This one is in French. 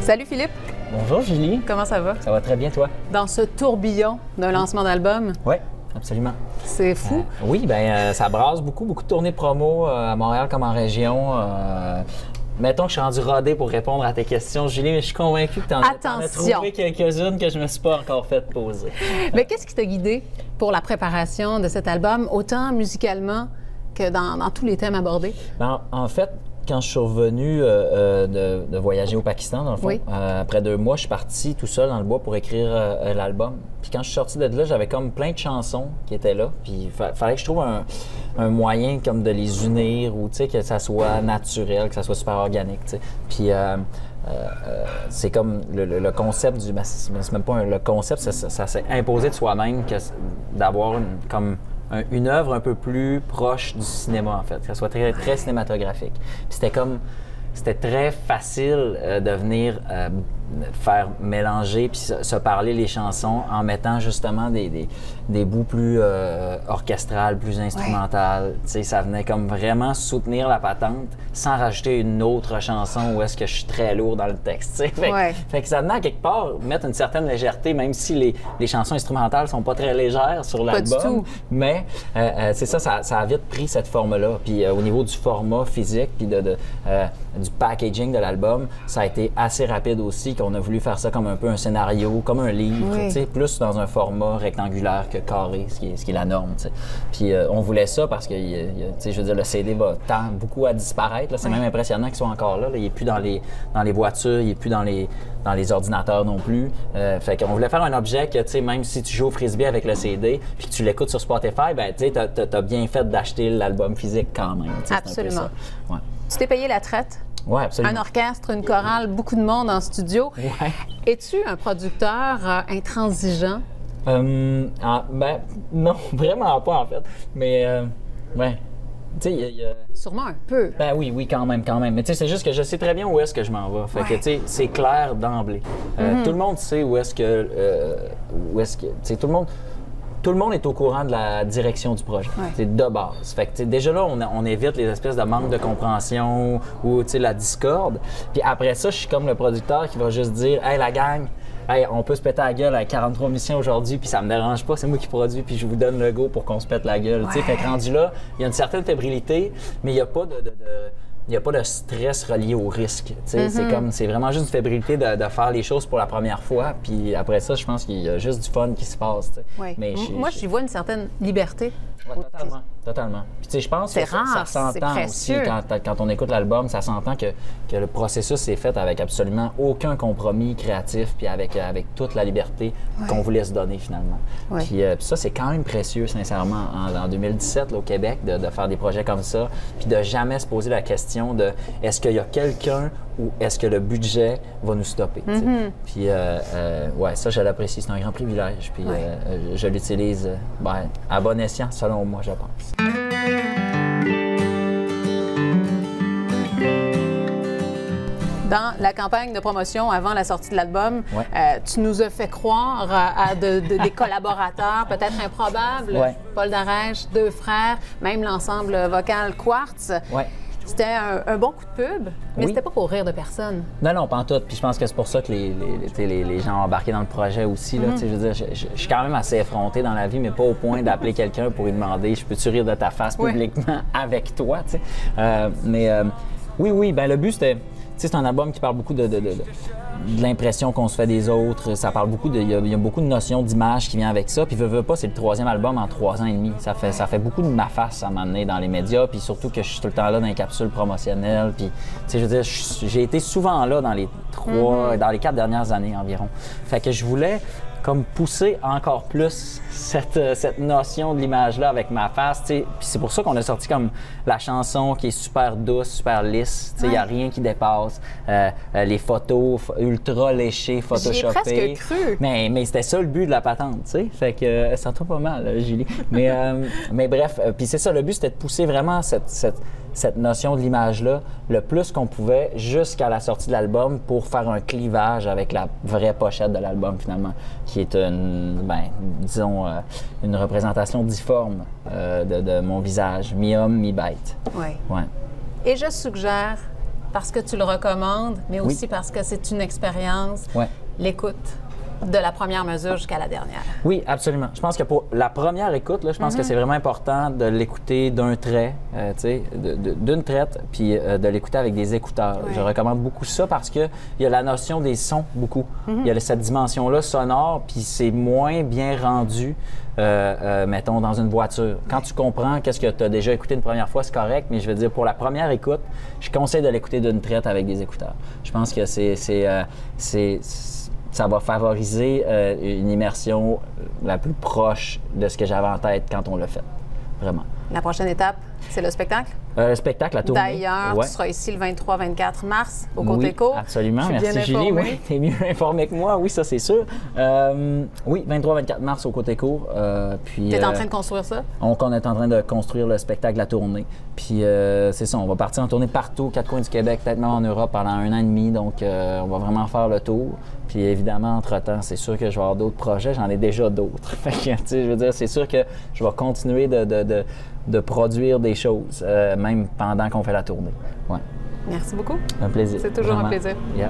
Salut Philippe. Bonjour Julie. Comment ça va? Ça va très bien, toi? Dans ce tourbillon d'un lancement d'album. Oui, absolument. C'est fou. Oui, ça brasse beaucoup de tournées promo à Montréal comme en région. Mettons que je suis rendu rodé pour répondre à tes questions, Julie, mais je suis convaincue que tu en as trouvé quelques-unes que je ne me suis pas encore fait poser. Mais qu'est-ce qui t'a guidé pour la préparation de cet album, autant musicalement que dans tous les thèmes abordés? En fait, quand je suis revenu de voyager au Pakistan, dans le fond, après 2 mois, je suis parti tout seul dans le bois pour écrire l'album. Puis quand je suis sorti de là, j'avais comme plein de chansons qui étaient là. Puis il fallait que je trouve un moyen comme de les unir ou que ça soit naturel, que ça soit super organique. T'sais. Puis c'est comme le concept du... c'est même pas le concept, ça s'est imposé de soi-même d'avoir une œuvre un peu plus proche du cinéma, en fait, que ça soit très, très cinématographique. Puis c'était très facile de venir faire mélanger puis se parler les chansons en mettant justement des bouts plus orchestrales, plus instrumentales. Tu sais, ça venait comme vraiment soutenir la patente sans rajouter une autre chanson où est-ce que je suis très lourd dans le texte. Fait que ça venait à quelque part mettre une certaine légèreté, même si les chansons instrumentales sont pas très légères sur l'album. Pas du tout. Mais c'est ça a vite pris cette forme-là. Puis au niveau du format physique puis du packaging de l'album, ça a été assez rapide aussi, qu'on a voulu faire ça comme un peu un scénario, comme un livre, plus dans un format rectangulaire que carré, ce qui est la norme. T'sais. Puis on voulait ça parce que, je veux dire, le CD tend beaucoup à disparaître. Là. C'est même impressionnant qu'il soit encore là. Il n'est plus dans les voitures, il n'est plus dans les ordinateurs non plus. Fait qu'on voulait faire un objet que, même si tu joues au frisbee avec le CD puis que tu l'écoutes sur Spotify, tu as bien fait d'acheter l'album physique quand même. Absolument. Ouais. Tu t'es payé la traite? Oui, absolument. Un orchestre, une chorale, beaucoup de monde en studio. Ouais. Es-tu un producteur intransigeant? Non, vraiment pas, en fait. Mais, ouais. Tu sais, il y a... Sûrement un peu. Oui, quand même. Mais tu sais, c'est juste que je sais très bien où est-ce que je m'en vais. Fait que, tu sais, c'est clair d'emblée. Tout le monde sait où est-ce que... tu sais, tout le monde est au courant de la direction du projet. C'est de base. Fait que déjà là, on évite les espèces de manque de compréhension ou la discorde. Puis après ça, je suis comme le producteur qui va juste dire « Hey, la gang, on peut se péter la gueule à 43 missions aujourd'hui, puis ça me dérange pas, c'est moi qui produis, puis je vous donne le go pour qu'on se pète la gueule. » Fait que rendu là, il y a une certaine fébrilité, mais il n'y a pas il n'y a pas de stress relié au risque. C'est vraiment juste une fébrilité de faire les choses pour la première fois. Puis après ça, je pense qu'il y a juste du fun qui se passe. Mais moi, j'y vois une certaine liberté. Ouais, totalement. Puis je pense que ça s'entend aussi quand on écoute l'album, ça s'entend que le processus s'est fait avec absolument aucun compromis créatif puis avec toute la liberté qu'on voulait se donner finalement. Puis ça, c'est quand même précieux, sincèrement, en 2017 là, au Québec, de faire des projets comme ça, puis de jamais se poser la question de est-ce qu'il y a quelqu'un ou est-ce que le budget va nous stopper. Puis ça, je l'apprécie, c'est un grand privilège. Puis je l'utilise à bon escient, selon moi, je pense. Dans la campagne de promotion avant la sortie de l'album, tu nous as fait croire à des collaborateurs peut-être improbables. Paul Darèche, 2 frères, même l'ensemble vocal Quartz. C'était un bon coup de pub, mais c'était pas pour rire de personne. Non, pas en tout. Puis je pense que c'est pour ça que les gens ont embarqué dans le projet aussi. Là. Je veux dire, je suis quand même assez effronté dans la vie, mais pas au point d'appeler quelqu'un pour lui demander « Je peux-tu rire de ta face publiquement avec toi? » Oui, le but, c'était... C'est un album qui parle beaucoup de l'impression qu'on se fait des autres. Ça parle beaucoup il y a beaucoup de notions d'image qui vient avec ça. Puis veux pas, c'est le 3e album en 3 ans et demi. Ça fait beaucoup de ma face à m'amener dans les médias. Puis surtout que je suis tout le temps là dans les capsules promotionnelles. Puis, je veux dire, j'ai été souvent là dans les 4 dernières années environ. Fait que je voulais comme pousser encore plus cette notion de l'image-là avec ma face. Puis c'est pour ça qu'on a sorti comme la chanson qui est super douce, super lisse. Il n'y a rien qui dépasse. Les photos ultra léchées, photoshopées. J'y ai presque cru. Mais c'était ça le but de la patente, tu sais. Fait que ça tombe pas mal, Julie. Mais bref, puis c'est ça, le but, c'était de pousser vraiment cette notion de l'image-là le plus qu'on pouvait jusqu'à la sortie de l'album pour faire un clivage avec la vraie pochette de l'album, finalement, qui est une représentation difforme de mon visage, mi-homme, mi-bête. Et je suggère parce que tu le recommandes, mais aussi parce que c'est une expérience, l'écoute de la première mesure jusqu'à la dernière. Oui, absolument. Je pense que pour la première écoute, là, je pense que c'est vraiment important de l'écouter d'un trait, d'une traite, puis de l'écouter avec des écouteurs. Je recommande beaucoup ça parce qu'il y a la notion des sons beaucoup. Il y a cette dimension-là sonore, puis c'est moins bien rendu, mettons, dans une voiture. Quand tu comprends qu'est-ce que tu as déjà écouté une première fois, c'est correct, mais je veux dire, pour la première écoute, je conseille de l'écouter d'une traite avec des écouteurs. Je pense que ça va favoriser une immersion la plus proche de ce que j'avais en tête quand on l'a fait. Vraiment. La prochaine étape, c'est le spectacle? Le spectacle, la tournée. D'ailleurs, tu seras ici le 23-24 mars au Côte-Éco. Oui, absolument. Merci, Julie. Oui, tu es mieux informée que moi. Oui, ça, c'est sûr. Oui, 23-24 mars au Côte-Éco. Tu es en train de construire ça? On est en train de construire le spectacle, la tournée. Puis c'est ça, on va partir en tournée partout, aux quatre coins du Québec, peut-être même en Europe pendant 1 an et demi. Donc, on va vraiment faire le tour. Puis évidemment, entre-temps, c'est sûr que je vais avoir d'autres projets. J'en ai déjà d'autres. Fait que, tu sais, je veux dire, c'est sûr que je vais continuer de produire des choses, même pendant qu'on fait la tournée. Ouais. Merci beaucoup. Un plaisir. C'est toujours vraiment. Un plaisir. Yeah.